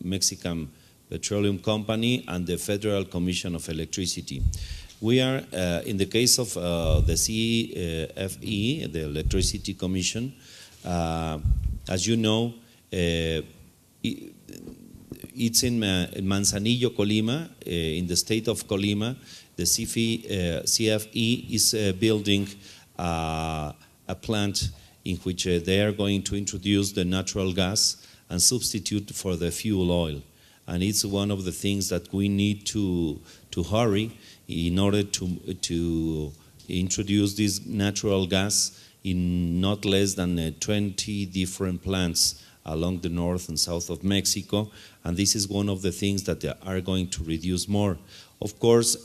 Mexican Petroleum Company and the Federal Commission of Electricity. We are, in the case of the CFE, the Electricity Commission, as you know, it's in Manzanillo, Colima, in the state of Colima. The CFE is building a plant in which they are going to introduce the natural gas and substitute for the fuel oil. And it's one of the things that we need to hurry in order to introduce this natural gas in not less than 20 different plants along the north and south of Mexico, and this is one of the things that are going to reduce more. Of course,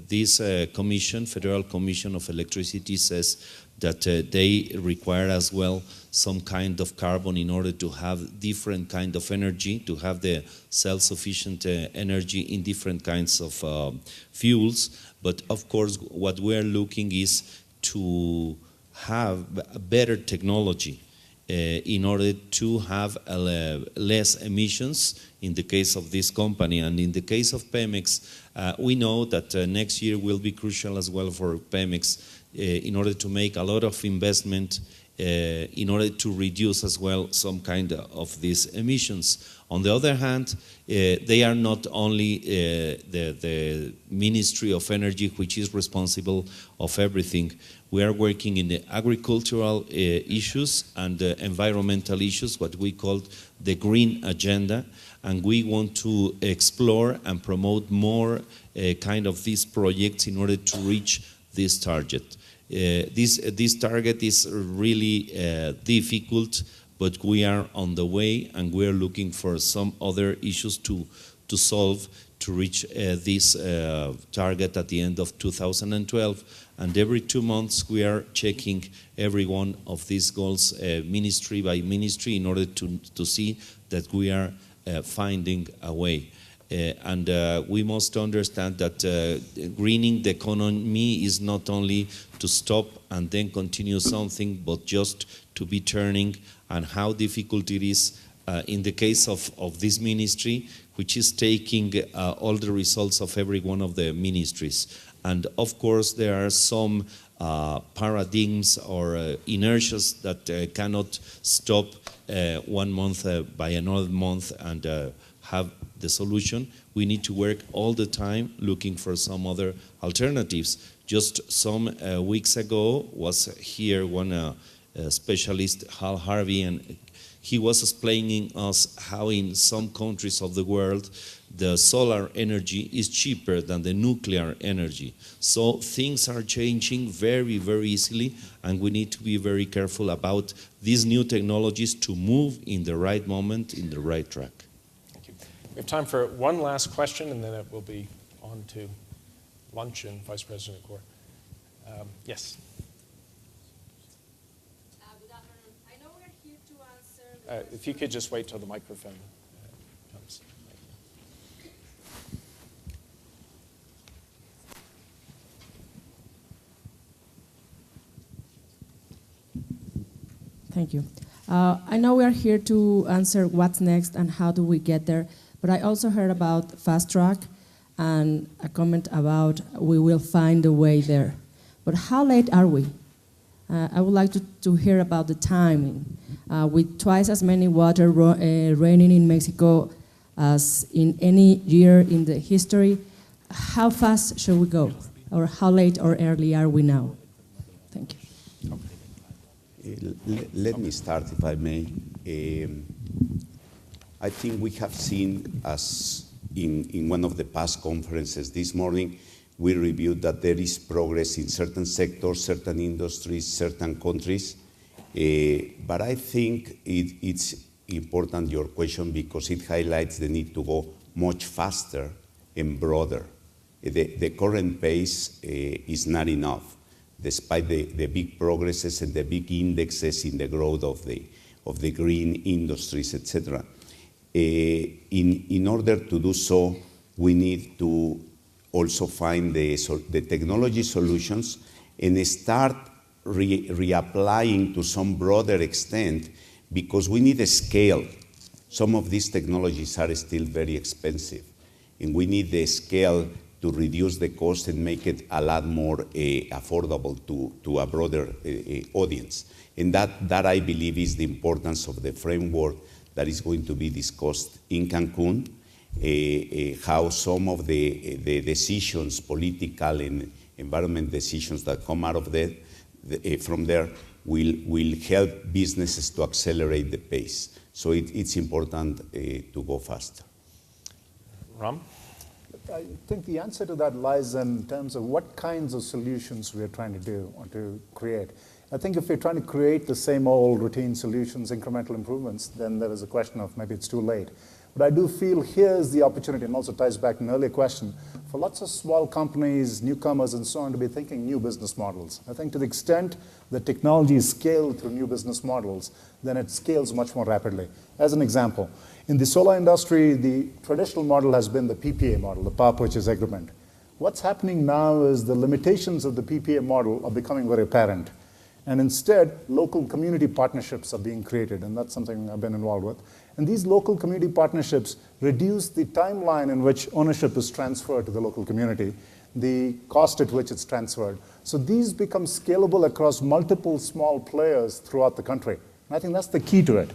this commission, Federal Commission of Electricity, says that they require as well some kind of carbon in order to have different kind of energy, to have the self-sufficient energy in different kinds of fuels. But of course, what we are looking is to have a better technology in order to have less emissions in the case of this company. And in the case of Pemex, we know that next year will be crucial as well for Pemex in order to make a lot of investment in order to reduce as well some kind of these emissions. On the other hand, they are not only the Ministry of Energy, which is responsible of everything. We are working in the agricultural issues and environmental issues, what we call the green agenda, and we want to explore and promote more kind of these projects in order to reach this target. This target is really difficult, but we are on the way, and we are looking for some other issues to solve to reach this target at the end of 2012. And every 2 months we are checking every one of these goals ministry by ministry in order to see that we are finding a way. And we must understand that greening the economy is not only to stop and then continue something, but just to be turning, and how difficult it is in the case of this ministry, which is taking all the results of every one of the ministries. And of course, there are some paradigms or inertias that cannot stop 1 month by another month and have the solution. We need to work all the time looking for some other alternatives. Just some weeks ago was here one specialist, Hal Harvey, and he was explaining us how in some countries of the world the solar energy is cheaper than the nuclear energy. So things are changing very, very easily, and we need to be very careful about these new technologies to move in the right moment, in the right track. Thank you. We have time for one last question, and then it will be on to lunch and Vice President Gore. Yes. Good afternoon. I know we're here to answer If you could just wait till the microphone comes. Thank you. I know we are here to answer what's next and how do we get there, but I also heard about fast track and a comment about we will find a way there. But how late are we? I would like to hear about the timing. With twice as many water raining in Mexico as in any year in the history, how fast should we go? Or how late or early are we now? Thank you. Let me start, if I may. I think we have seen, as in one of the past conferences this morning, we reviewed that there is progress in certain sectors, certain industries, certain countries. But I think it's important, your question, because it highlights the need to go much faster and broader. The current pace is not enough, despite the big progresses and the big indexes in the growth of the green industries, etc. In order to do so, we need to also find the technology solutions and start reapplying to some broader extent, because we need a scale. some of these technologies are still very expensive, and we need the scale to reduce the cost and make it a lot more affordable to a broader audience. And that I believe is the importance of the framework that is going to be discussed in Cancun, how some of the decisions, political and environment decisions that come out of that, from there will help businesses to accelerate the pace. So it's important to go faster. Ram? I think the answer to that lies in terms of what kinds of solutions we're trying to do or to create. I think if we're trying to create the same old routine solutions, incremental improvements, then there is a question of maybe it's too late. But I do feel here's the opportunity, and also ties back to an earlier question, for lots of small companies, newcomers, and so on to be thinking new business models. I think to the extent that technology is scaled through new business models, then it scales much more rapidly. As an example, in the solar industry, the traditional model has been the PPA model, the power purchase agreement. What's happening now is the limitations of the PPA model are becoming very apparent. And instead, local community partnerships are being created, and that's something I've been involved with. And these local community partnerships reduce the timeline in which ownership is transferred to the local community, the cost at which it's transferred. So these become scalable across multiple small players throughout the country. And I think that's the key to it,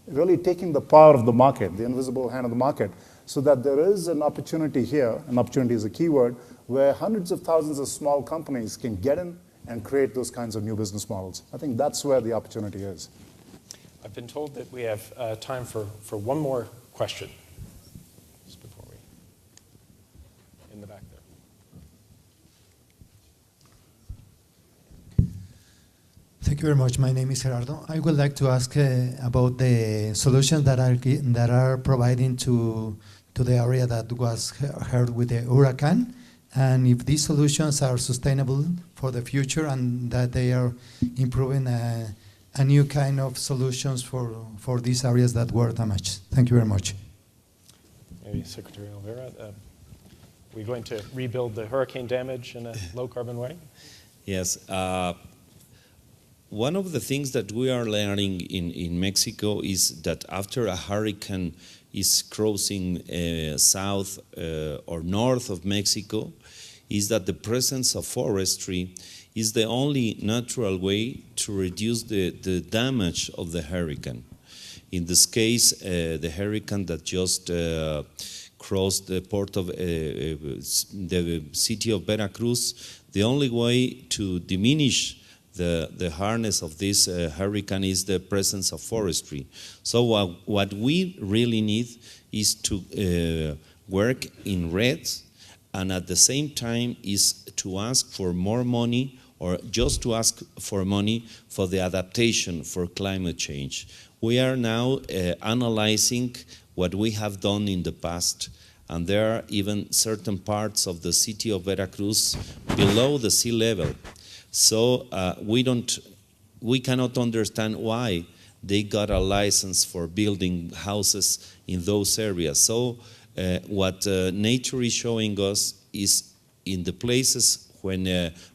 really taking the power of the market, the invisible hand of the market, so that there is an opportunity here, and opportunity is a key word, where hundreds of thousands of small companies can get in and create those kinds of new business models. I think that's where the opportunity is. I've been told that we have time for one more question. Just before we, in the back there. Thank you very much. My name is Gerardo. I would like to ask about the solutions that are providing to the area that was hurt with the hurricane, and if these solutions are sustainable for the future and that they are improving a new kind of solutions for these areas that were damaged. Thank you very much. Maybe Secretary Olvera, we're going to rebuild the hurricane damage in a low-carbon way? Yes. One of the things that we are learning in Mexico is that after a hurricane is crossing south or north of Mexico, is that the presence of forestry is the only natural way to reduce the damage of the hurricane. In this case, the hurricane that just crossed the port of the city of Veracruz, the only way to diminish the harness of this hurricane is the presence of forestry. So what we really need is to work in red, and at the same time is to ask for more money, or just to ask for money for the adaptation for climate change. We are now analyzing what we have done in the past, and there are even certain parts of the city of Veracruz below the sea level. So we cannot understand why they got a license for building houses in those areas. So what nature is showing us is in the places when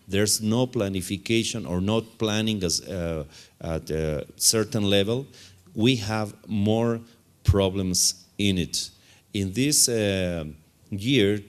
there's no planification or not planning at a certain level, we have more problems in it. In this year,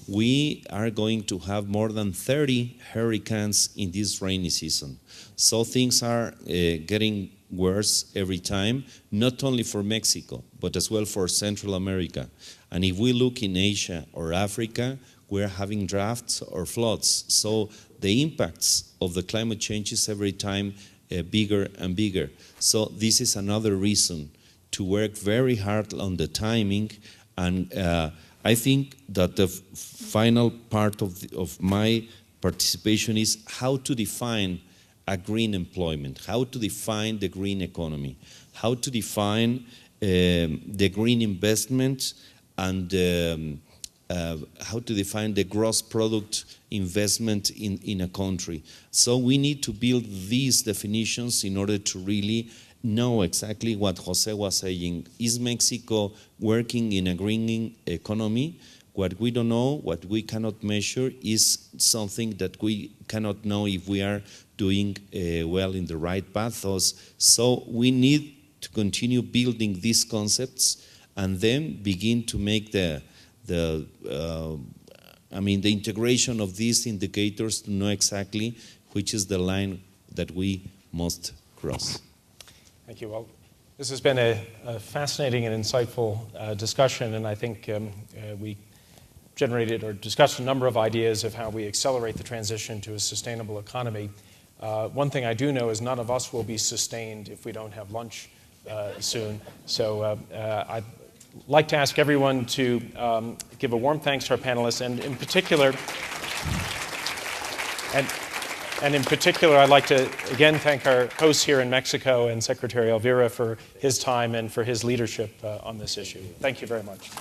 we are going to have more than 30 hurricanes in this rainy season. So things are getting worse every time, not only for Mexico, but as well for Central America. And if we look in Asia or Africa, we're having droughts or floods. So the impacts of the climate change is every time bigger and bigger. So this is another reason to work very hard on the timing. And I think that the final part of my participation is how to define a green employment, how to define the green economy, how to define the green investment, and how to define the gross product investment in a country. So we need to build these definitions in order to really know exactly what Jose was saying. Is Mexico working in a green economy? What we don't know, what we cannot measure, is something that we cannot know if we are doing well in the right paths. So we need to continue building these concepts and then begin to make the integration of these indicators to know exactly which is the line that we must cross. Thank you. Well, this has been a fascinating and insightful discussion, and I think we generated or discussed a number of ideas of how we accelerate the transition to a sustainable economy. One thing I do know is none of us will be sustained if we don't have lunch soon. So I'd like to ask everyone to give a warm thanks to our panelists, and in particular, I'd like to again thank our hosts here in Mexico and Secretary Elvira for his time and for his leadership on this issue. Thank you very much.